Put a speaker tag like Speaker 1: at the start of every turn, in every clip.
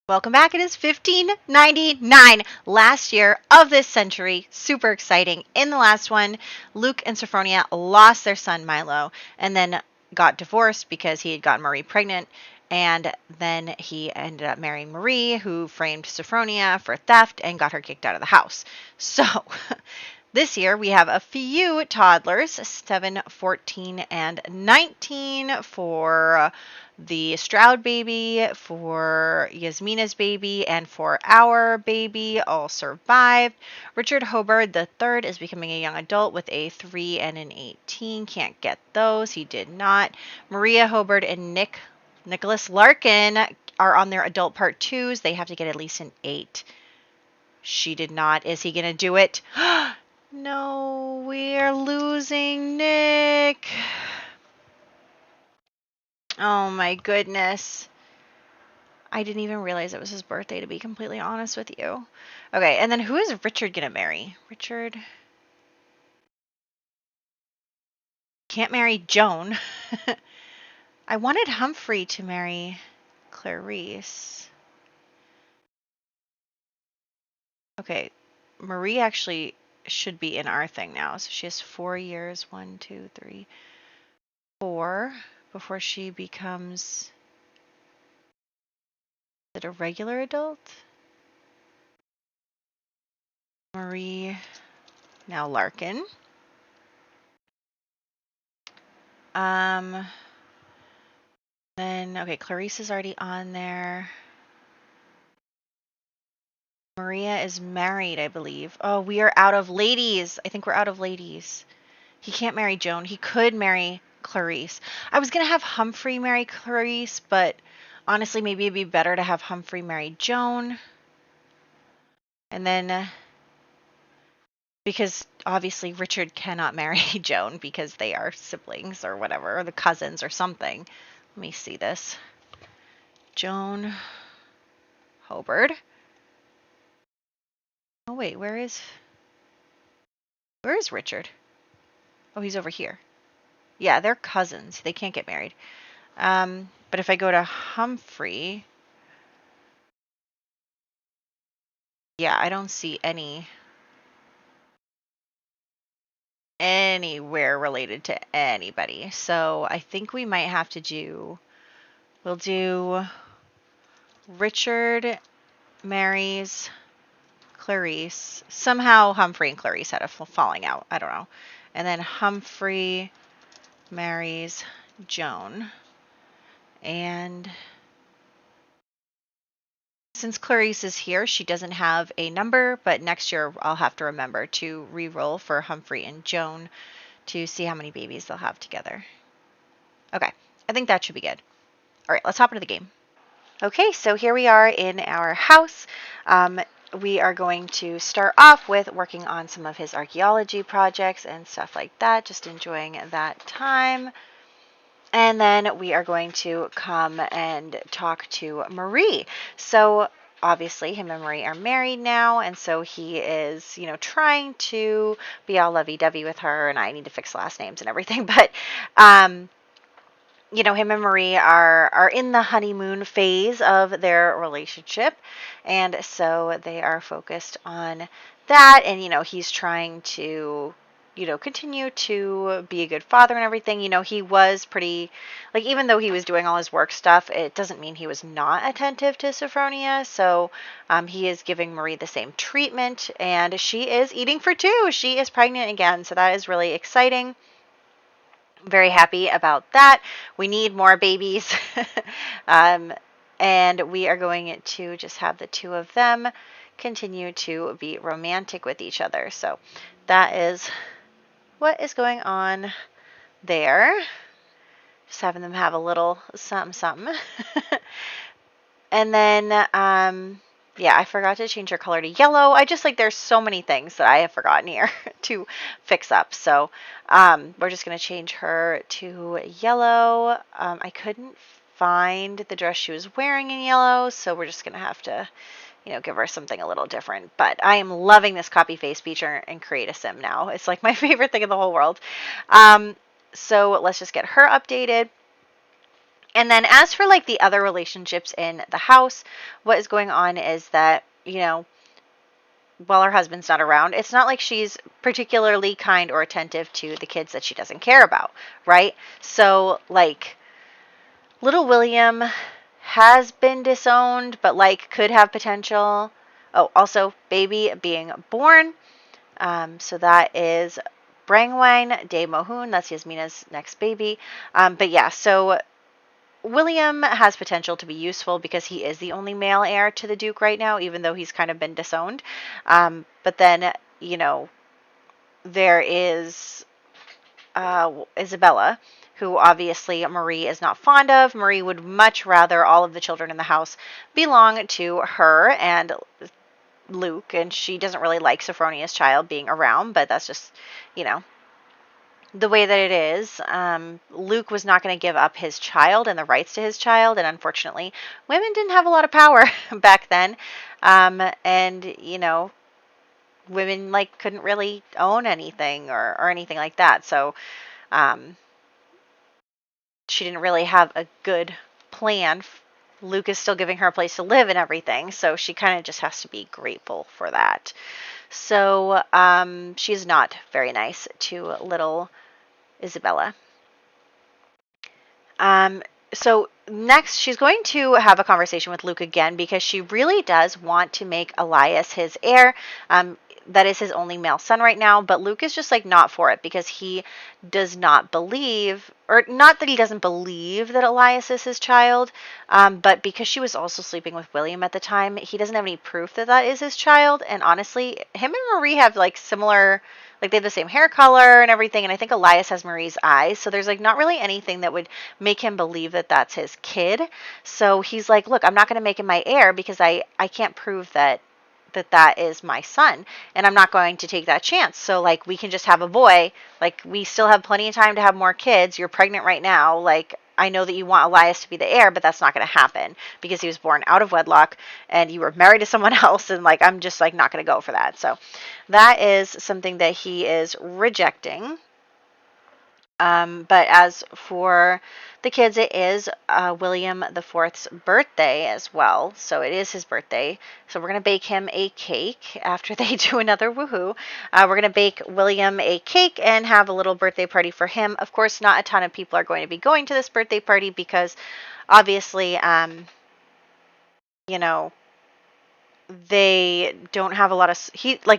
Speaker 1: Welcome back. It is 1599, last year of this century. Super exciting. In the last one, Luke and Sophronia lost their son Milo and then got divorced because he had gotten Marie pregnant. And then he ended up marrying Marie, who framed Sophronia for theft and got her kicked out of the house. So this year we have a few toddlers, 7, 14, and 19 for the Stroud baby, for Yasmina's baby, and for our baby all survived. Richard Hobart the third is becoming a young adult with a 3 and an 18. Can't get those. He did not. Maria Hobart and Nicholas Larkin are on their adult part 2s. They have to get at least an 8. She did not. Is he going to do it? No, we're losing Nick. Oh my goodness. I didn't even realize it was his birthday, to be completely honest with you. Okay, and then who is Richard gonna marry? Richard can't marry Joan. I wanted Humphrey to marry Clarice. Okay, Marie actually should be in our thing now. So she has 4 years, 1, 2, 3, 4, before she becomes a regular adult. Marie, now Larkin. Then, okay, Clarice is already on there. Maria is married, I believe. Oh, we are out of ladies. I think we're out of ladies. He can't marry Joan. He could marry Clarice. I was going to have Humphrey marry Clarice, but honestly, maybe it'd be better to have Humphrey marry Joan. And then, because obviously Richard cannot marry Joan because they are siblings or whatever, or the cousins or something. Let me see this. Joan Hobart. Oh, wait, where is Richard? Oh, he's over here. Yeah, they're cousins. They can't get married. But if I go to Humphrey, yeah, I don't see anywhere related to anybody. So I think we might have to we'll do Richard marries Clarice. Somehow Humphrey and Clarice had a falling out. I don't know. And then Humphrey marries Joan. And since Clarice is here, she doesn't have a number, but next year I'll have to remember to re-roll for Humphrey and Joan to see how many babies they'll have together. Okay, I think that should be good. All right, let's hop into the game. Okay, so here we are in our house. We are going to start off with working on some of his archaeology projects and stuff like that, just enjoying that time. And then we are going to come and talk to Marie. So obviously him and Marie are married now, and so he is, trying to be all lovey-dovey with her, and I need to fix last names and everything. But him and Marie are in the honeymoon phase of their relationship, and so they are focused on that. And he's trying to continue to be a good father and everything. He was pretty, even though he was doing all his work stuff, it doesn't mean he was not attentive to Sophronia. So he is giving Marie the same treatment, and she is eating for 2. She is pregnant again, so that is really exciting. Very happy about that. We need more babies. And we are going to just have the 2 of them continue to be romantic with each other. So that is what is going on there. Just having them have a little something. And then, yeah, I forgot to change her color to yellow. I just there's so many things that I have forgotten here to fix up. So we're just going to change her to yellow. I couldn't find the dress she was wearing in yellow, so we're just going to have to give her something a little different. But I am loving this copy paste feature and create a sim now. It's my favorite thing in the whole world. So let's just get her updated. And then as for like the other relationships in the house, what is going on is that, while her husband's not around, it's not like she's particularly kind or attentive to the kids that she doesn't care about, right? So, like, little William has been disowned, but, like, could have potential. Oh, also, baby being born. So that is Brangwine de Mohun. That's Yasmina's next baby. But yeah, so William has potential to be useful because he is the only male heir to the Duke right now, even though he's kind of been disowned. But then, there is Isabella, who obviously Marie is not fond of. Marie would much rather all of the children in the house belong to her and Luke, and she doesn't really like Sophronia's child being around, but that's just, you know, the way that it is. Luke was not going to give up his child and the rights to his child, and unfortunately, women didn't have a lot of power back then. And, women like couldn't really own anything or anything like that. So she didn't really have a good plan. Luke is still giving her a place to live and everything, so she kind of just has to be grateful for that. So she's not very nice to little Isabella. So next, she's going to have a conversation with Luke again because she really does want to make Elias his heir. That is his only male son right now, but Luke is just like not for it because he does not believe, or not that he doesn't believe that Elias is his child, but because she was also sleeping with William at the time, he doesn't have any proof that that is his child. And honestly, him and Marie have like similar, like they have the same hair color and everything, and I think Elias has Marie's eyes, so there's like not really anything that would make him believe that that's his kid. So he's like, look, I'm not going to make him my heir because I can't prove that is my son, and I'm not going to take that chance. So like we can just have a boy. Like we still have plenty of time to have more kids. You're pregnant right now. Like I know that you want Elias to be the heir, but that's not going to happen because he was born out of wedlock and you were married to someone else, and like I'm just like not going to go for that. So that is something that he is rejecting. But as for the kids, it is William the Fourth's birthday as well. So it is his birthday. So we're going to bake him a cake after they do another woohoo. We're going to bake William a cake and have a little birthday party for him. Of course, not a ton of people are going to be going to this birthday party because obviously, you know, they don't have a lot of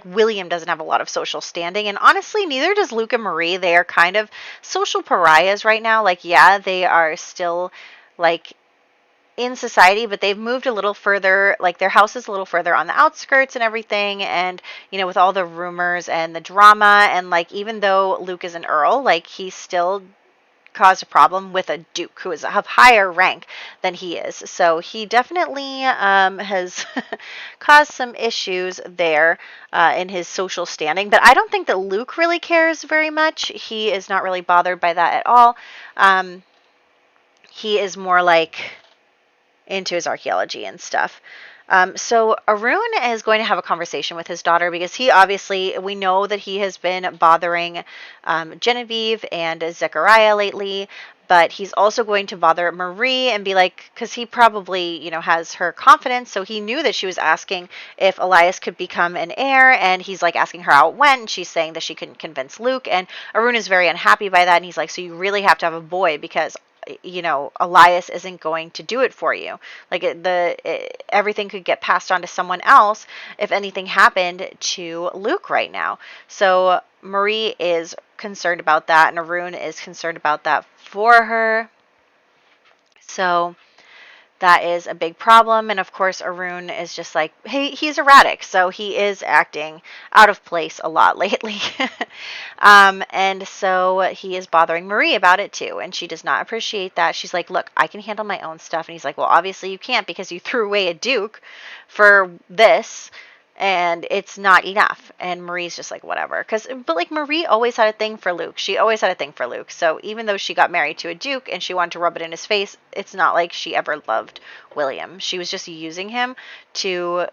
Speaker 1: William doesn't have a lot of social standing, and honestly neither does Luke and Marie. They are kind of social pariahs right now. Like yeah, they are still like in society, but they've moved a little further, like their house is a little further on the outskirts and everything, and with all the rumors and the drama, and like even though Luke is an earl, like he's still caused a problem with a duke who is of higher rank than he is. So he definitely has caused some issues there in his social standing. But I don't think that Luke really cares very much. He is not really bothered by that at all. He is more like into his archaeology and stuff. So Arun is going to have a conversation with his daughter because we know that he has been bothering Genevieve and Zechariah lately, but he's also going to bother Marie and be like, because he probably, has her confidence, so he knew that she was asking if Elias could become an heir, and he's like asking her how it went, and she's saying that she couldn't convince Luke, and Arun is very unhappy by that, and he's like, so you really have to have a boy because Elias isn't going to do it for you. Like everything could get passed on to someone else if anything happened to Luke right now. So Marie is concerned about that, and Arun is concerned about that for her. So that is a big problem. And of course, Arun is just like, hey, he's erratic. So he is acting out of place a lot lately. And so he is bothering Marie about it too. And she does not appreciate that. She's like, look, I can handle my own stuff. And he's like, well, obviously you can't because you threw away a duke for this. And it's not enough. And Marie's just like, whatever. But like Marie always had a thing for Luke. She always had a thing for Luke. So even though she got married to a duke and she wanted to rub it in his face, it's not like she ever loved William. She was just using him to,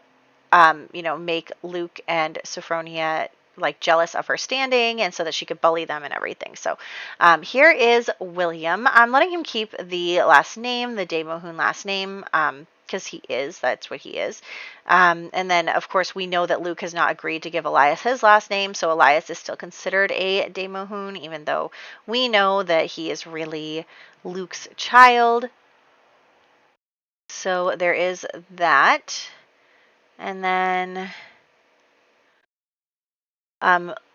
Speaker 1: make Luke and Sophronia like jealous of her standing, and so that she could bully them and everything. So here is William. I'm letting him keep the last name, the De Mohun last name, because that's what he is. And then, of course, we know that Luke has not agreed to give Elias his last name, so Elias is still considered a De Mohun, even though we know that he is really Luke's child. So there is that. And then,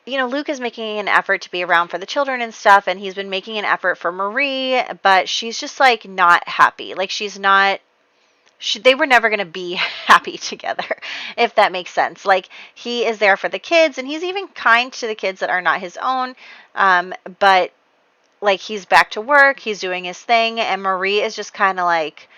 Speaker 1: Luke is making an effort to be around for the children and stuff, and he's been making an effort for Marie, but she's just like not happy. Like she's not. They were never going to be happy together, if that makes sense. Like he is there for the kids, and he's even kind to the kids that are not his own. But like he's back to work, he's doing his thing, and Marie is just kind of like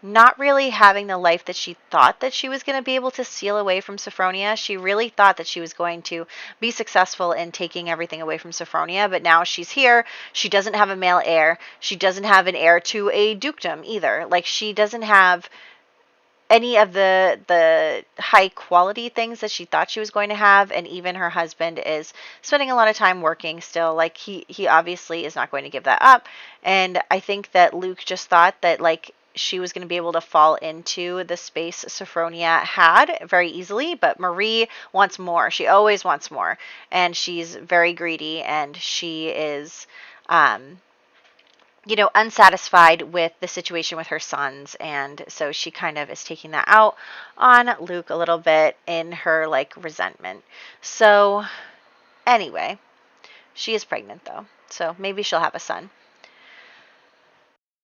Speaker 1: not really having the life that she thought that she was going to be able to steal away from Sophronia. She really thought that she was going to be successful in taking everything away from Sophronia, but now she's here. She doesn't have a male heir. She doesn't have an heir to a dukedom either. Like she doesn't have any of the high quality things that she thought she was going to have, and even her husband is spending a lot of time working still. Like he obviously is not going to give that up. And I think that Luke just thought that like she was going to be able to fall into the space Sophronia had very easily, but Marie wants more. She always wants more, and she's very greedy, and she is unsatisfied with the situation with her sons, and so she kind of is taking that out on Luke a little bit in her like resentment. So anyway, she is pregnant though, so maybe she'll have a son.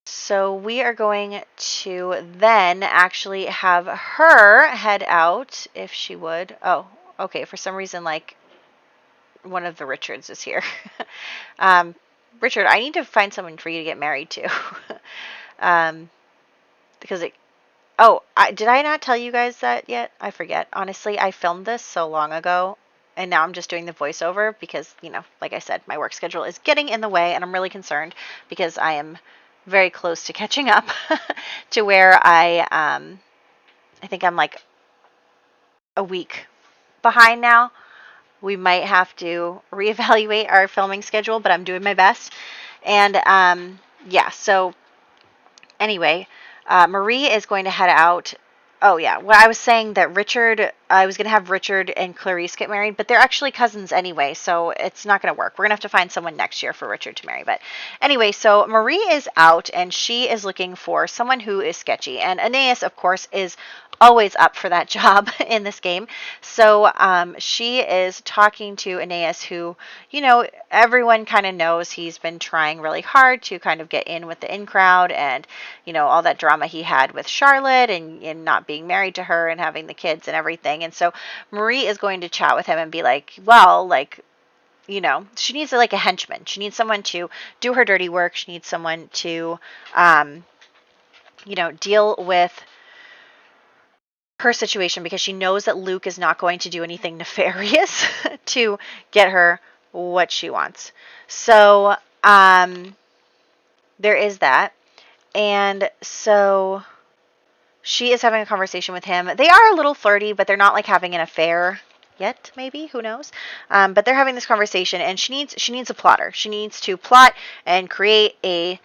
Speaker 1: So we are going to then actually have her head out, if she would. Oh, okay, for some reason like one of the Richards is here. Richard, I need to find someone for you to get married to. Because did I not tell you guys that yet? I forget. Honestly, I filmed this so long ago, and now I'm just doing the voiceover because, like I said, my work schedule is getting in the way, and I'm really concerned because I am very close to catching up to where I think I'm like a week behind now. We might have to reevaluate our filming schedule, but I'm doing my best. And so anyway, Marie is going to head out. Oh, yeah. Well, I was saying that I was going to have Richard and Clarice get married, but they're actually cousins anyway, so it's not going to work. We're going to have to find someone next year for Richard to marry. But anyway, so Marie is out, and she is looking for someone who is sketchy. And Aeneas, of course, is always up for that job in this game. So she is talking to Aeneas, who, everyone kind of knows he's been trying really hard to kind of get in with the in crowd, and, all that drama he had with Charlotte and not being married to her and having the kids and everything. And so Marie is going to chat with him and be like, well, like, she needs like a henchman. She needs someone to do her dirty work. She needs someone to, deal with her situation, because she knows that Luke is not going to do anything nefarious to get her what she wants. So there is that. And so she is having a conversation with him. They are a little flirty, but they're not like having an affair yet, maybe, who knows. But they're having this conversation, and she needs a plotter. She needs to plot and create a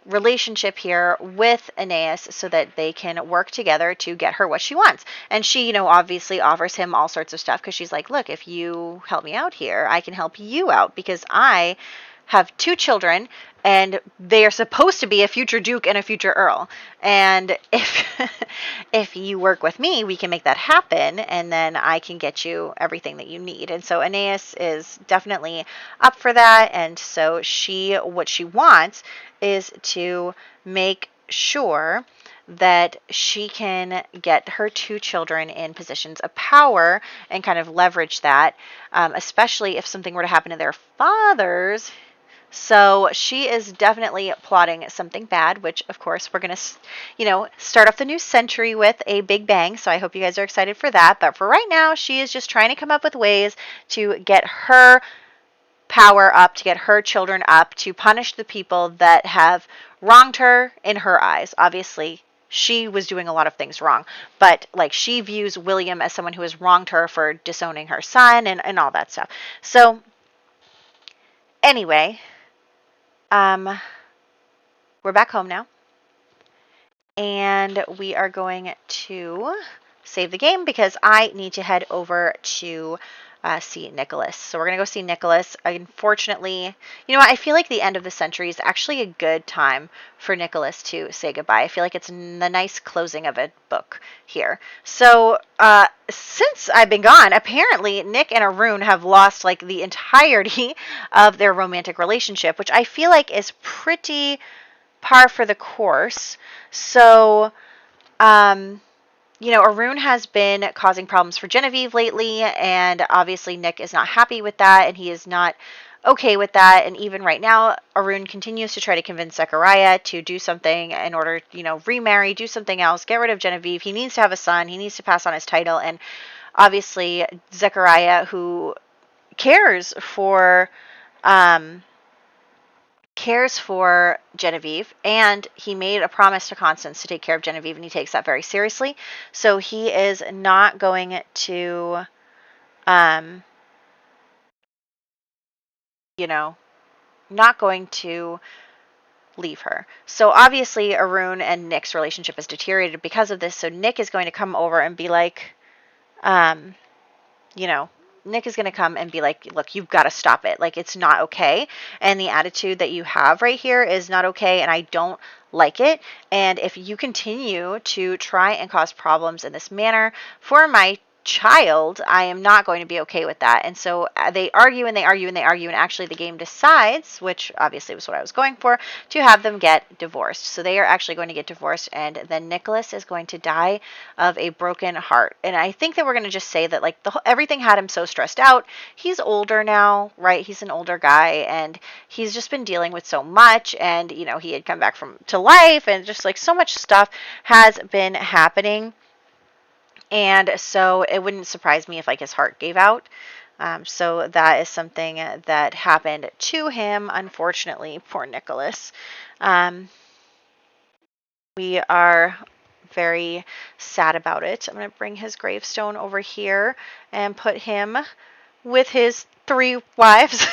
Speaker 1: relationship here with Aeneas so that they can work together to get her what she wants. And she, obviously offers him all sorts of stuff, because she's like, look, if you help me out here, I can help you out, because I have 2 children, and they are supposed to be a future duke and a future earl. And if you work with me, we can make that happen, and then I can get you everything that you need. And so Aeneas is definitely up for that. And so what she wants is to make sure that she can get her 2 children in positions of power and kind of leverage that, especially if something were to happen to their fathers. So she is definitely plotting something bad, which, of course, we're going to, start off the new century with a big bang. So I hope you guys are excited for that. But for right now, she is just trying to come up with ways to get her power up, to get her children up, to punish the people that have wronged her in her eyes. Obviously, she was doing a lot of things wrong. But like she views William as someone who has wronged her for disowning her son and all that stuff. So anyway, we're back home now. And we are going to save the game because I need to head over to see Nicholas. So we're going to go see Nicholas. Unfortunately, you know what? I feel like the end of the century is actually a good time for Nicholas to say goodbye. I feel like it's the nice closing of a book here. So since I've been gone, apparently Nick and Arun have lost like the entirety of their romantic relationship, which I feel like is pretty par for the course. So, Arun has been causing problems for Genevieve lately, and obviously Nick is not happy with that, and he is not okay with that. And even right now, Arun continues to try to convince Zechariah to do something in order, remarry, do something else, get rid of Genevieve. He needs to have a son. He needs to pass on his title. And obviously, Zechariah, who cares for Genevieve, and he made a promise to Constance to take care of Genevieve, and he takes that very seriously. So he is not going to, not going to leave her. So obviously Arun and Nick's relationship is deteriorated because of this. So Nick is going to come over and be like, Nick is going to come and be like, look, you've got to stop it. Like, it's not okay. And the attitude that you have right here is not okay. And I don't like it. And if you continue to try and cause problems in this manner for my child, I am not going to be okay with that. And so they argue and they argue and they argue, and actually the game decides, which obviously was what I was going for, to have them get divorced. So they are actually going to get divorced, and then Nicholas is going to die of a broken heart. And I think that we're going to just say that like everything had him so stressed out. He's older now, right? He's an older guy, and he's just been dealing with so much, and he had come back to life, and just like so much stuff has been happening. And so it wouldn't surprise me if like his heart gave out. So that is something that happened to him, unfortunately. Poor Nicholas. We are very sad about it. I'm going to bring his gravestone over here and put him with his 3 wives.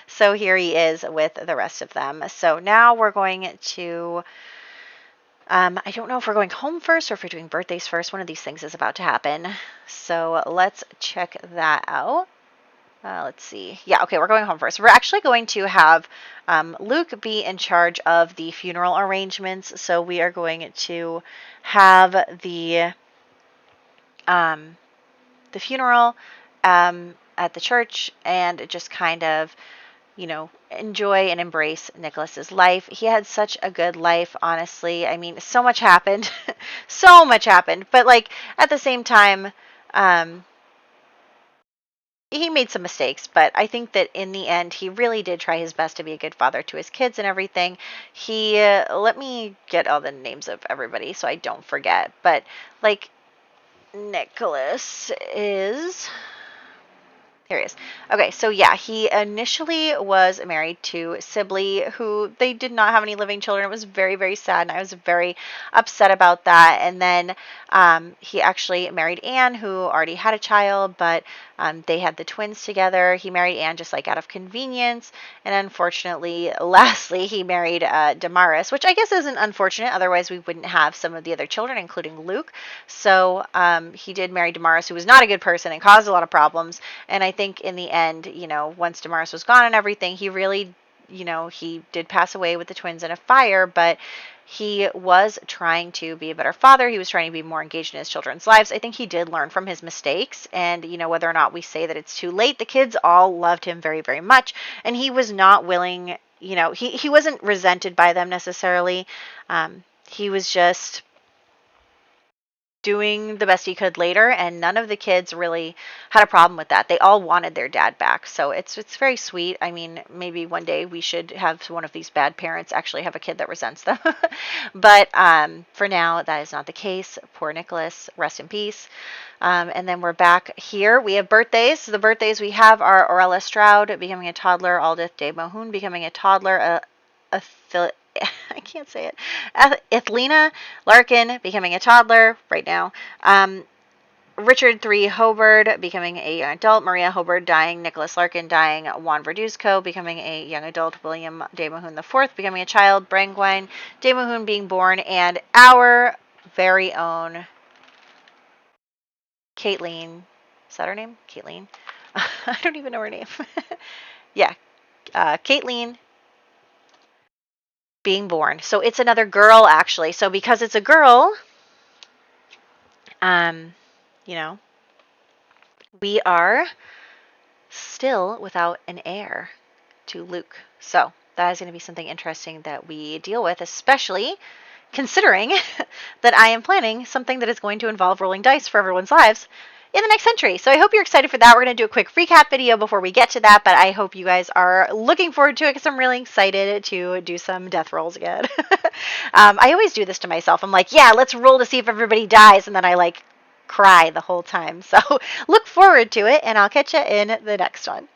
Speaker 1: So here he is with the rest of them. So now we're going to... I don't know if we're going home first or if we're doing birthdays first. One of these things is about to happen. So let's check that out. Let's see. Yeah, okay, we're going home first. We're actually going to have Luke be in charge of the funeral arrangements. So we are going to have the funeral at the church and just kind of enjoy and embrace Nicholas's life. He had such a good life, honestly. I mean, so much happened. So much happened. But, like, at the same time, he made some mistakes. But I think that in the end, he really did try his best to be a good father to his kids and everything. He, let me get all the names of everybody so I don't forget. But, like, Nicholas is... Here he is. Okay, so yeah, he initially was married to Sibley, who they did not have any living children. It was very, very sad, and I was very upset about that. And then he actually married Anne, who already had a child, but they had the twins together. He married Anne just like out of convenience. And unfortunately, lastly, he married Damaris, which I guess isn't unfortunate. Otherwise, we wouldn't have some of the other children, including Luke. So he did marry Damaris, who was not a good person and caused a lot of problems. And I think in the end, once Damaris was gone and everything, he really, he did pass away with the twins in a fire, but he was trying to be a better father. He was trying to be more engaged in his children's lives. I think he did learn from his mistakes. And, whether or not we say that it's too late, the kids all loved him very, very much. And he was not willing, he wasn't resented by them necessarily. He was just doing the best he could later, and none of the kids really had a problem with that. They all wanted their dad back. So it's very sweet. I mean, maybe one day we should have one of these bad parents actually have a kid that resents them. But for now, that is not the case. Poor Nicholas, rest in peace. And then we're back here. We have birthdays. So the birthdays we have are Orella Stroud becoming a toddler, Aldith de Mohun becoming a toddler, I can't say it. Ethelina Larkin becoming a toddler right now. Richard III Hobard becoming a young adult. Maria Hobard dying. Nicholas Larkin dying. Juan Verduzco becoming a young adult. William de Mohun IV becoming a child. Brangwine de Mohun being born. And our very own Caitlin. Is that her name? Caitlin? I don't even know her name. Yeah. Caitlin being born. So it's another girl, actually. So because it's a girl, um, you know, we are still without an heir to Luke. So that is going to be something interesting that we deal with, especially considering that I am planning something that is going to involve rolling dice for everyone's lives in the next century. So I hope you're excited for that. We're going to do a quick recap video before we get to that, but I hope you guys are looking forward to it because I'm really excited to do some death rolls again. I always do this to myself. I'm like, yeah, let's roll to see if everybody dies, and then I like cry the whole time. So look forward to it, and I'll catch you in the next one.